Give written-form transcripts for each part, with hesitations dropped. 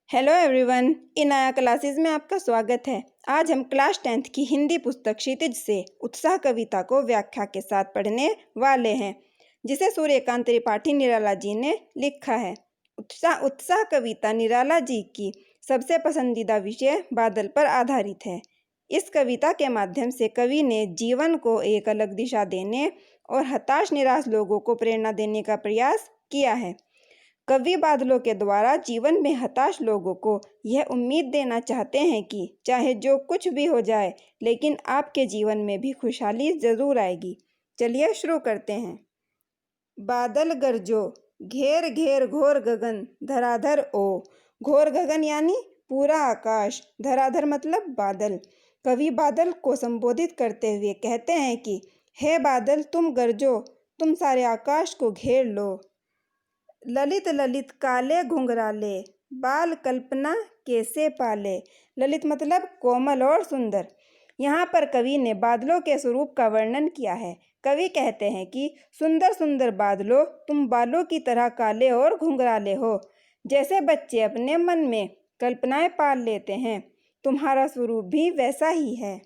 Hello everyone, इन नया classes में आपका स्वागत है। आज हम क्लास 10th की हिंदी पुस्तक क्षितिज से उत्साह कविता को व्याख्या के साथ पढ़ने वाले हैं, जिसे सूर्यकांत त्रिपाठी निराला जी ने लिखा है। उत्साह कविता निराला जी की सबसे पसंदीदा विषय बादल पर आधारित है। इस कविता के माध्यम से कवि ने जीवन को एक अलग दिशा देने और हताश निराश लोगों को प्रेरणा देने का प्रयास किया है। कवि बादलों के द्वारा जीवन में हताश लोगों को यह उम्मीद देना चाहते हैं कि चाहे जो कुछ भी हो जाए, लेकिन आपके जीवन में भी खुशहाली जरूर आएगी। चलिए शुरू करते हैं। बादल गरजो, घेर घेर घोर गगन, धराधर ओ। घोर गगन यानी पूरा आकाश, धराधर मतलब बादल। कवि बादल को संबोधित करते हुए कहते हैं कि हे बादल, तुम गरजो, तुम सारे आकाश को घेर लो। ललित ललित काले घुंघराले, बाल कल्पना कैसे पाले। ललित मतलब कोमल और सुंदर। यहाँ पर कवि ने बादलों के स्वरूप का वर्णन किया है। कवि कहते हैं कि सुंदर सुंदर बादलों, तुम बालों की तरह काले और घुंघराले हो। जैसे बच्चे अपने मन में कल्पनाएं पाल लेते हैं, तुम्हारा स्वरूप भी वैसा ही है।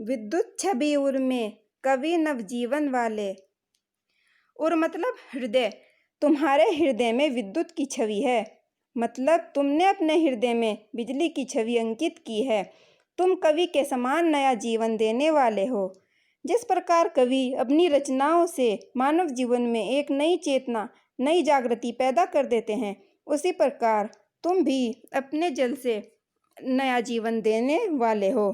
विद्युत छवि उर में, कवि नवजीवन वाले। उर मतलब हृदय। तुम्हारे हृदय में विद्युत की छवि है, मतलब तुमने अपने हृदय में बिजली की छवि अंकित की है। तुम कवि के समान नया जीवन देने वाले हो। जिस प्रकार कवि अपनी रचनाओं से मानव जीवन में एक नई चेतना, नई जागृति पैदा कर देते हैं, उसी प्रकार तुम भी अपने जल से नया जीवन देने वाले हो।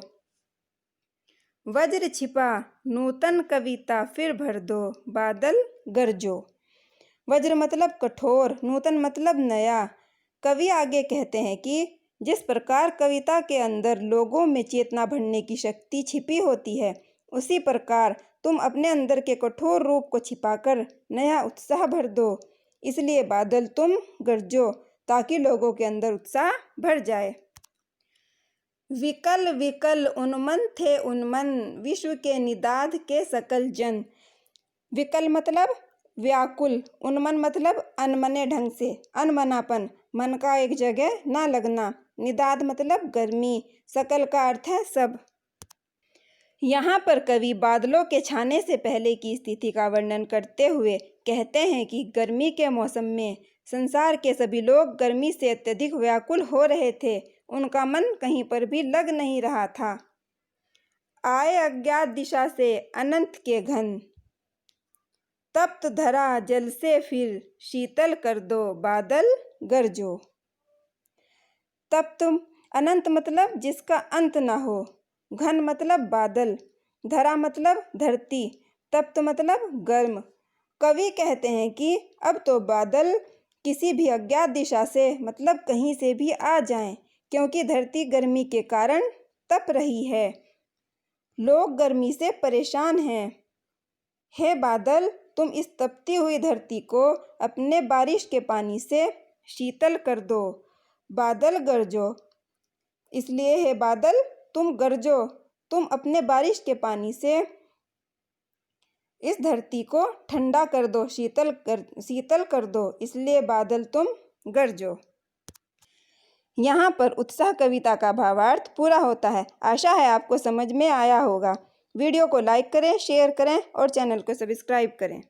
वज्र छिपा नूतन कविता फिर भर दो, बादल गरजो। वज्र मतलब कठोर, नूतन मतलब नया। कवि आगे कहते हैं कि जिस प्रकार कविता के अंदर लोगों में चेतना भरने की शक्ति छिपी होती है, उसी प्रकार तुम अपने अंदर के कठोर रूप को छिपाकर नया उत्साह भर दो। इसलिए बादल तुम गरजो, ताकि लोगों के अंदर उत्साह भर जाए। विकल विकल उन्मन थे उन्मन, विश्व के निदाद के सकल जन। विकल मतलब व्याकुल, उन्मन मतलब अनमने ढंग से, अनमनापन, मन का एक जगह ना लगना। निदाद मतलब गर्मी, सकल का अर्थ है सब। यहाँ पर कवि बादलों के छाने से पहले की स्थिति का वर्णन करते हुए कहते हैं कि गर्मी के मौसम में संसार के सभी लोग गर्मी से अत्यधिक व्याकुल हो रहे थे। उनका मन कहीं पर भी लग नहीं रहा था। आए अज्ञात दिशा से अनंत के घन, तप्त धरा जल से फिर शीतल कर दो, बादल गरजो। तप्त अनंत मतलब जिसका अंत ना हो। घन मतलब बादल। धरा मतलब धरती। तप्त मतलब गर्म। कवि कहते हैं कि अब तो बादल किसी भी अज्ञात दिशा से मतलब कहीं से भी आ जाएं, क्योंकि धरती गर्मी के कारण तप रही है। लोग गर्मी से परेशान हैं। हे बादल, तुम इस तपती हुई धरती को अपने बारिश के पानी से शीतल कर दो, बादल गरजो। इसलिए हे बादल, तुम गरजो, तुम अपने बारिश के पानी से इस धरती को ठंडा कर दो, शीतल कर दो। इसलिए बादल तुम गरजो। यहाँ पर उत्साह कविता का भावार्थ पूरा होता है। आशा है आपको समझ में आया होगा। वीडियो को लाइक करें, शेयर करें और चैनल को सब्सक्राइब करें।